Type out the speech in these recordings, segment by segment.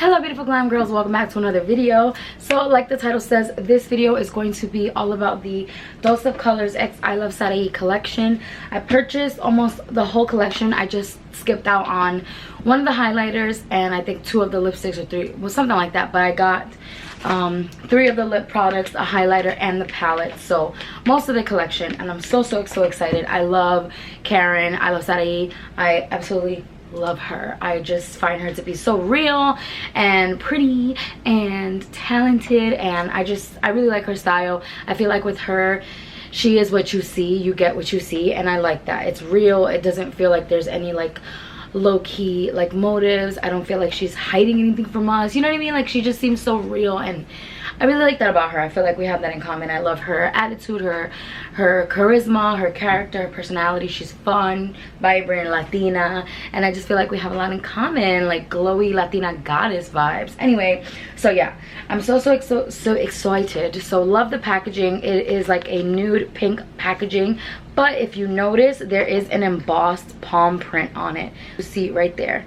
Hello beautiful glam girls, welcome back to another video. So like the title says, this video is going to be all about the Dose of Colors x Iluvsarahii collection. I purchased almost the whole collection. I just skipped out on one of the highlighters and I think 2 of the lipsticks, or 3, well, something like that. But I got 3 of the lip products, a highlighter and the palette, so most of the collection, and I'm so excited. I love Karen Iluvsarahii. I absolutely love her. I just find her to be so real and pretty and talented, and I really like her style. I feel like with her, she is what you see, you get what you see, and I like that. It's real. It doesn't feel like there's any like low-key like motives. I don't feel like she's hiding anything from us, you know what I mean? Like, she just seems so real, and I really like that about her. I feel like we have that in common. I love her attitude, her charisma, her character, her personality. She's fun, vibrant, Latina, and I just feel like we have a lot in common, like glowy Latina goddess vibes. Anyway, so yeah, I'm so excited. So love the packaging. It is like a nude pink packaging, but if you notice, there is an embossed palm print on it. You see it right there.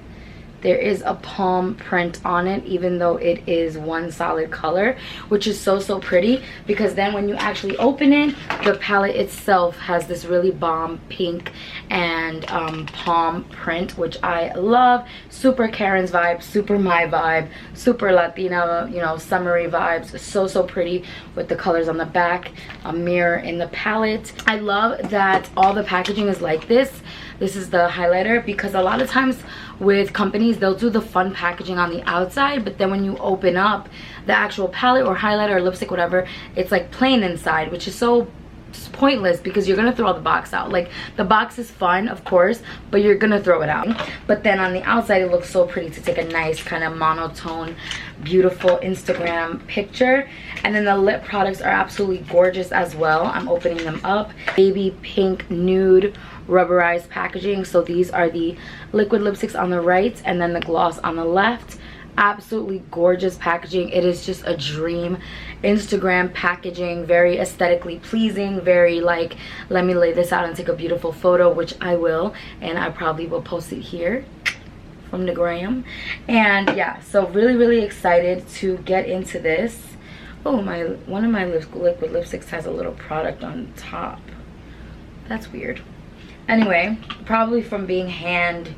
There is a palm print on it, even though it is one solid color, which is so pretty, because then when you actually open it, the palette itself has this really bomb pink and palm print, which I love. Super Karen's vibe, super my vibe, super Latina, you know, summery vibes. So pretty with the colors on the back, a mirror in the palette. I love that all the packaging is like this. This is the highlighter, because a lot of times with companies, they'll do the fun packaging on the outside, but then when you open up the actual palette or highlighter or lipstick, whatever, it's like plain inside, which is so pointless, because you're gonna throw the box out. Like, the box is fun, of course, but you're gonna throw it out. But then on the outside, it looks so pretty to take a nice kind of monotone, beautiful Instagram picture. And then the lip products are absolutely gorgeous as well. I'm opening them up. Baby pink nude rubberized packaging. So these are the liquid lipsticks on the right and then the gloss on the left. Absolutely gorgeous packaging. It is just a dream Instagram packaging, very aesthetically pleasing, very like, let me lay this out and take a beautiful photo, which I will, and I probably will post it here from the gram. And yeah, so really excited to get into this. Oh, one of my liquid lipsticks has a little product on top. That's weird. Anyway, probably from being hand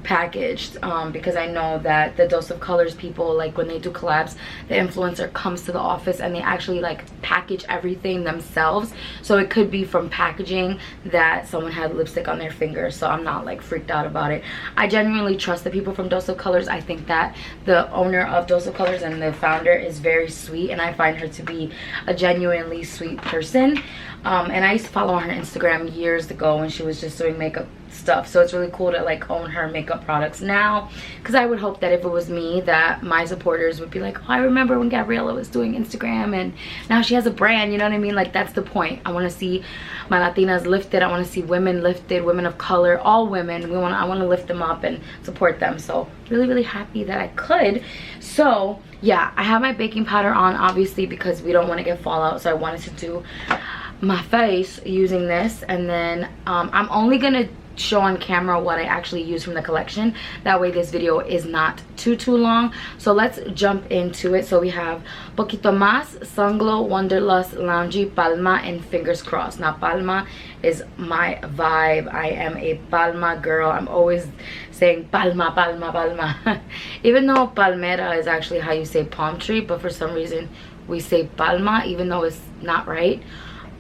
packaged, because I know that the Dose of Colors people, like when they do collabs, the influencer comes to the office and they actually like package everything themselves. So it could be from packaging that someone had lipstick on their finger, so I'm not like freaked out about it. I genuinely trust the people from Dose of Colors. I think that the owner of Dose of Colors and the founder is very sweet, and I find her to be a genuinely sweet person. And I used to follow her on Instagram years ago when she was just doing makeup stuff, so it's really cool to like own her makeup products now, because I would hope that if it was me, that my supporters would be like, oh, I remember when Gabriella was doing Instagram and now she has a brand, you know what I mean? Like, that's the point. I want to see my Latinas lifted. I want to see women lifted, women of color, all women. I want to lift them up and support them. So really happy that I could. So yeah, I have my baking powder on, obviously, because we don't want to get fallout, so I wanted to do my face using this. And then I'm only gonna show on camera what I actually use from the collection, that way this video is not too long. So let's jump into it. So we have Poquito Más, Sunglow, Wanderlust, Loungy, Palma, and Fingers Crossed. Now Palma is my vibe. I am a Palma girl. I'm always saying Palma even though Palmera is actually how you say palm tree, but for some reason we say Palma even though it's not right.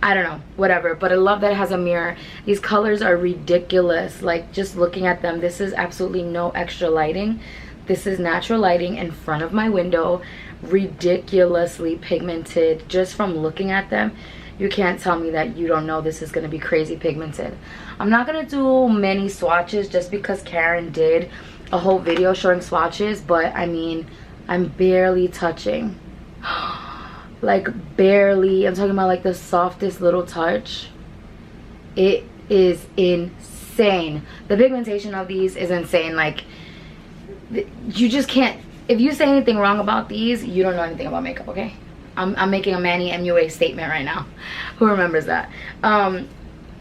I don't know, whatever. But I love that it has a mirror. These colors are ridiculous. Like, just looking at them, this is absolutely no extra lighting. This is natural lighting in front of my window, ridiculously pigmented. Just from looking at them, you can't tell me that you don't know this is going to be crazy pigmented. I'm not going to do many swatches just because Karen did a whole video showing swatches, but I mean, I'm barely touching. Like, barely. I'm talking about like the softest little touch. It is insane. The pigmentation of these is insane. Like, you just can't, if you say anything wrong about these, you don't know anything about makeup, okay? I'm making a Manny MUA statement right now. Who remembers that?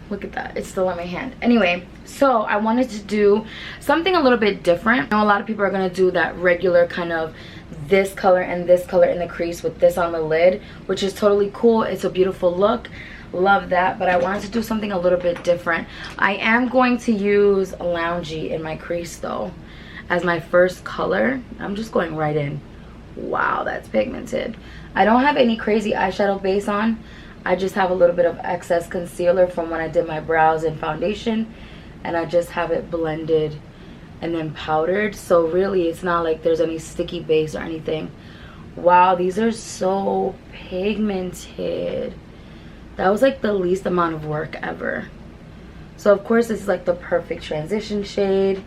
Look at that, it's still on my hand. Anyway, so I wanted to do something a little bit different. I know a lot of people are gonna do that regular kind of this color and this color in the crease with this on the lid, which is totally cool. It's a beautiful look, love that. But I wanted to do something a little bit different. I am going to use Loungy in my crease though as my first color. I'm just going right in. Wow, that's pigmented. I don't have any crazy eyeshadow base on. I just have a little bit of excess concealer from when I did my brows and foundation, and I just have it blended and then powdered. So really it's not like there's any sticky base or anything. Wow, these are so pigmented. That was like the least amount of work ever. So of course this is like the perfect transition shade,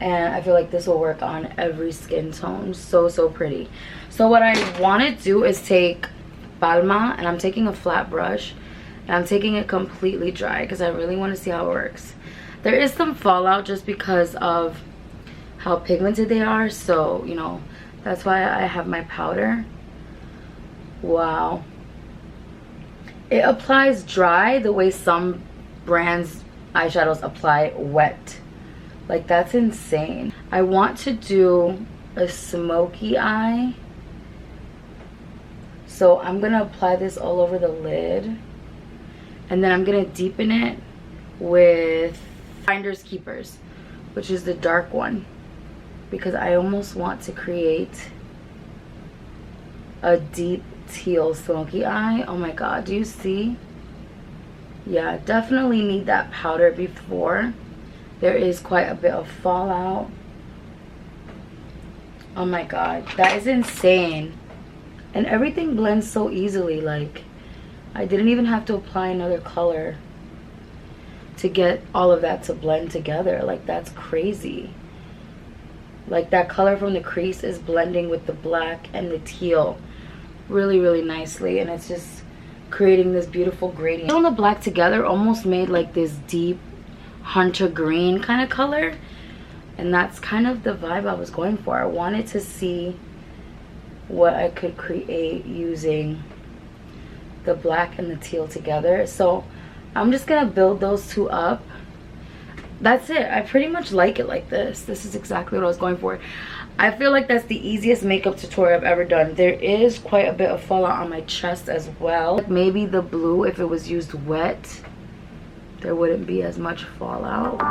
and I feel like this will work on every skin tone. So pretty. So what I want to do is take Palma, and I'm taking a flat brush, and I'm taking it completely dry because I really want to see how it works. There is some fallout just because of how pigmented they are, so you know, that's why I have my powder. Wow, it applies dry the way some brands eyeshadows apply wet. Like, that's insane. I want to do a smoky eye, so I'm gonna apply this all over the lid, and then I'm gonna deepen it with Finders Keepers, which is the dark one, because I almost want to create a deep teal smoky eye. Oh my god, do you see? Yeah, definitely need that powder before. There is quite a bit of fallout. Oh my god, that is insane. And everything blends so easily. Like, I didn't even have to apply another color to get all of that to blend together. Like, that's crazy. Like, that color from the crease is blending with the black and the teal really nicely, and it's just creating this beautiful gradient. On the black together almost made like this deep hunter green kind of color, and that's kind of the vibe I was going for. I wanted to see what I could create using the black and the teal together. So I'm just gonna build those two up. That's it. I pretty much like it like this. This is exactly what I was going for. I feel like that's the easiest makeup tutorial I've ever done. There is quite a bit of fallout on my chest as well. Maybe the blue, if it was used wet, there wouldn't be as much fallout.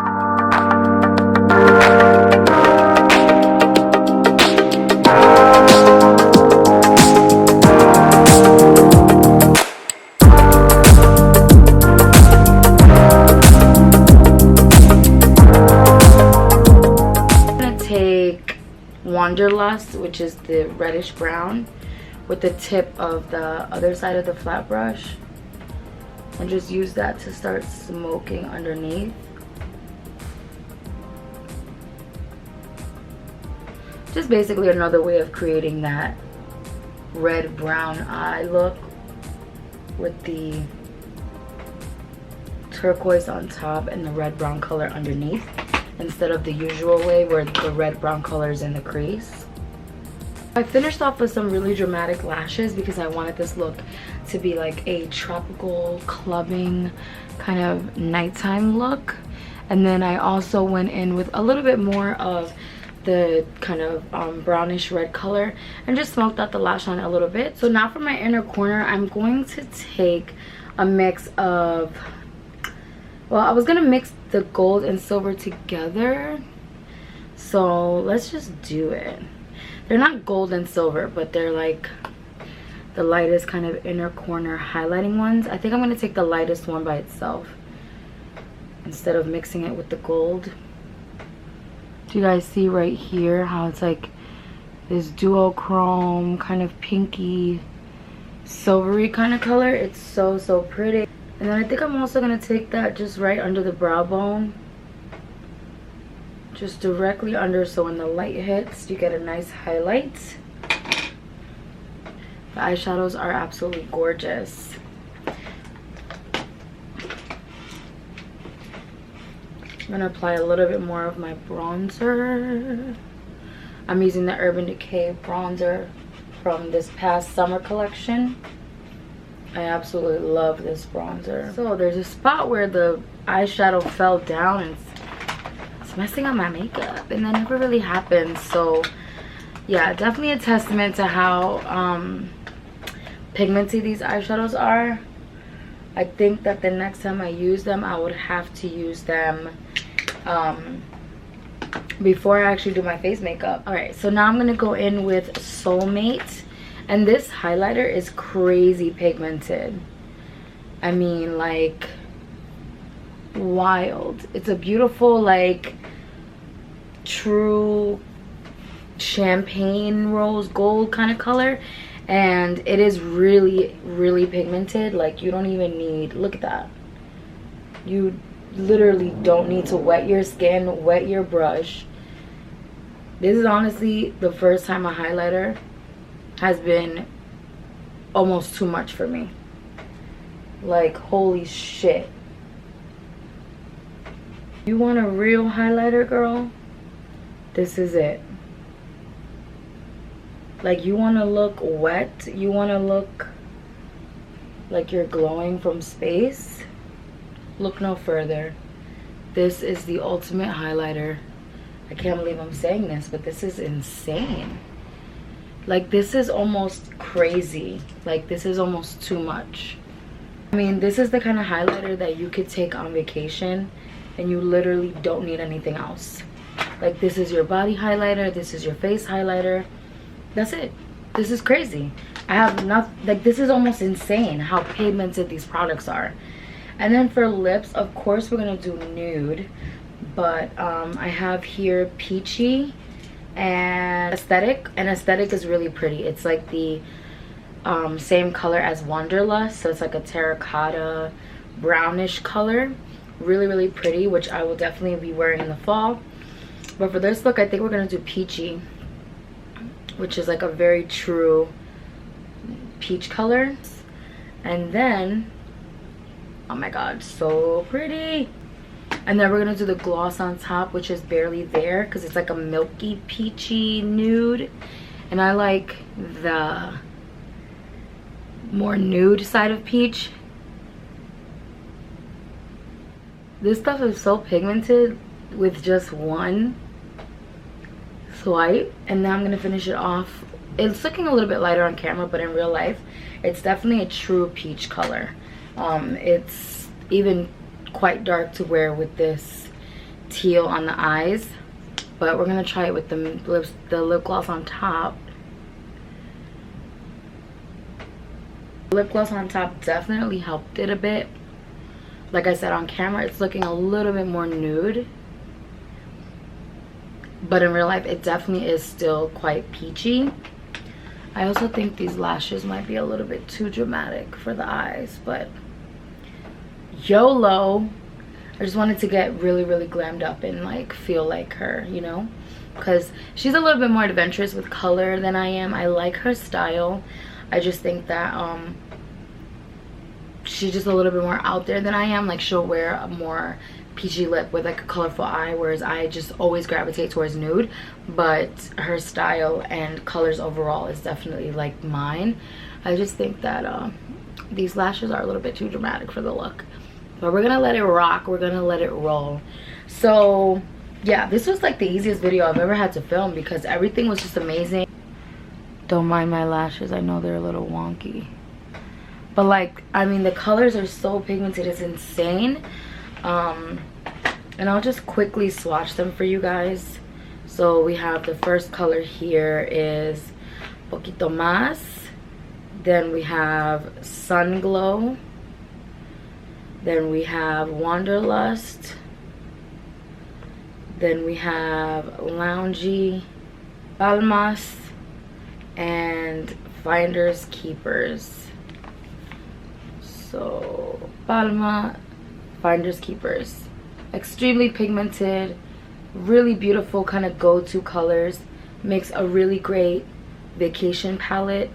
Wanderlust, which is the reddish brown, with the tip of the other side of the flat brush, and just use that to start smoking underneath. Just basically another way of creating that red brown eye look with the turquoise on top and the red brown color underneath, instead of the usual way where the red brown color is in the crease. I finished off with some really dramatic lashes because I wanted this look to be like a tropical clubbing kind of nighttime look. And then I also went in with a little bit more of the kind of brownish red color and just smoked out the lash line a little bit. So now for my inner corner, I'm going to take a mix of, well, I was gonna mix the gold and silver together, so let's just do it. They're not gold and silver, but they're like the lightest kind of inner corner highlighting ones. I think I'm gonna take the lightest one by itself instead of mixing it with the gold. Do you guys see right here how it's like this duochrome kind of pinky silvery kind of color? It's so pretty. And then I think I'm also going to take that just right under the brow bone. Just directly under, so when the light hits, you get a nice highlight. The eyeshadows are absolutely gorgeous. I'm going to apply a little bit more of my bronzer. I'm using the Urban Decay bronzer from this past summer collection. I absolutely love this bronzer. So there's a spot where the eyeshadow fell down and it's messing up my makeup, and that never really happens. So yeah, definitely a testament to how pigmented these eyeshadows are. I think that the next time I use them, I would have to use them before I actually do my face makeup. All right, so now I'm gonna go in with Soulmate, and this highlighter is crazy pigmented. I mean, like, wild. It's a beautiful, like, true champagne rose gold kind of color, and it is really, really pigmented. Like, you don't even need, look at that, you literally don't need to wet your skin, wet your brush. This is honestly the first time a highlighter has been almost too much for me. Like, holy shit. You want a real highlighter, girl? This is it. Like, you want to look wet, you want to look like you're glowing from space, look no further. This is the ultimate highlighter. I can't believe I'm saying this, but this is insane. Like, this is almost crazy. Like, this is almost too much. I mean, this is the kind of highlighter that you could take on vacation and you literally don't need anything else. Like, this is your body highlighter, this is your face highlighter. That's it. This is crazy. I have not, like, this is almost insane how pigmented these products are. And then for lips, of course we're gonna do nude, but I have here Peachy and Aesthetic, and Aesthetic is really pretty. It's like the same color as Wanderlust, so it's like a terracotta brownish color. Really, really pretty, which I will definitely be wearing in the fall. But for this look, I think we're gonna do Peachy, which is like a very true peach color. And then, oh my god, so pretty. And then we're gonna do the gloss on top, which is barely there because it's like a milky peachy nude, and I like the more nude side of peach. This stuff is so pigmented with just one swipe. And now I'm gonna finish it off. It's looking a little bit lighter on camera, but in real life it's definitely a true peach color. It's even quite dark to wear with this teal on the eyes, but we're gonna try it with the lip gloss on top. Lip gloss on top definitely helped it a bit. Like I said, on camera it's looking a little bit more nude, but in real life it definitely is still quite peachy. I also think these lashes might be a little bit too dramatic for the eyes, but YOLO. I just wanted to get really, really glammed up and like feel like her, you know, because she's a little bit more adventurous with color than I am. I like her style. I just think that she's just a little bit more out there than I am. Like, she'll wear a more peachy lip with like a colorful eye, whereas I just always gravitate towards nude. But her style and colors overall is definitely like mine. I just think that these lashes are a little bit too dramatic for the look, but we're gonna let it rock, we're gonna let it roll. So yeah, this was like the easiest video I've ever had to film because everything was just amazing. Don't mind my lashes, I know they're a little wonky, but like, I mean, the colors are so pigmented, it's insane. And I'll just quickly swatch them for you guys. So we have the first color here is Poquito Más. Then we have Sun Glow. Then we have Wanderlust. Then we have Loungy, Palmas, and Finders Keepers. So Palma, Finders Keepers. Extremely pigmented, really beautiful kind of go-to colors. Makes a really great vacation palette.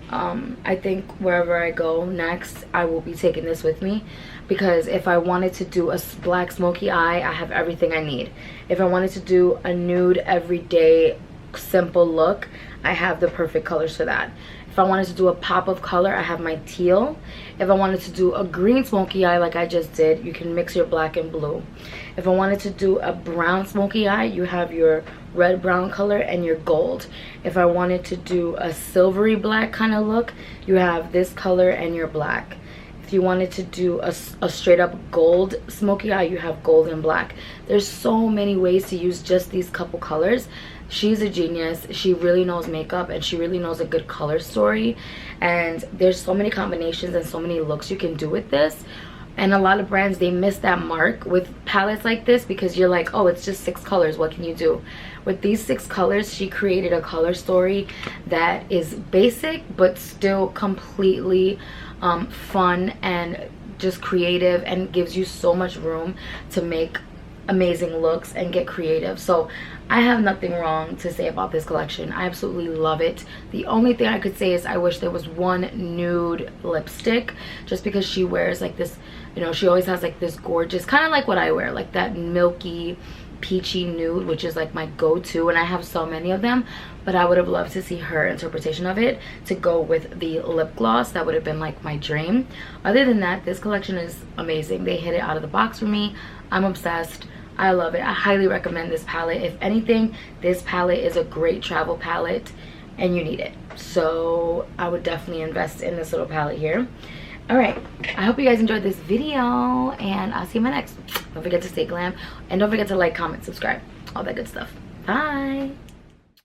I think wherever I go next, I will be taking this with me, because if I wanted to do a black smoky eye, I have everything I need. If I wanted to do a nude everyday simple look, I have the perfect colors for that. If I wanted to do a pop of color, I have my teal. If I wanted to do a green smoky eye like I just did, you can mix your black and blue. If I wanted to do a brown smoky eye, you have your red brown color and your gold. If I wanted to do a silvery black kind of look, you have this color and your black. If you wanted to do a straight up gold smoky eye, you have gold and black. There's so many ways to use just these couple colors. She's a genius. She really knows makeup and she really knows a good color story. And there's so many combinations and so many looks you can do with this. And a lot of brands, they miss that mark with palettes like this because you're like, oh, it's just 6 colors. What can you do? With these 6 colors, she created a color story that is basic but still completely fun and just creative, and gives you so much room to make amazing looks and get creative. So I have nothing wrong to say about this collection. I absolutely love it. The only thing I could say is I wish there was one nude lipstick, just because she wears like this, you know, she always has like this gorgeous, kind of like what I wear, like that milky peachy nude, which is like my go-to, and I have so many of them. But I would have loved to see her interpretation of it to go with the lip gloss. That would have been like my dream. Other than that, this collection is amazing. They hit it out of the box for me. I'm obsessed. I love it. I highly recommend this palette. If anything, this palette is a great travel palette and you need it. So I would definitely invest in this little palette here. All right, I hope you guys enjoyed this video, and I'll see you in my next. Don't forget to stay glam, and don't forget to like, comment, subscribe, all that good stuff. Bye.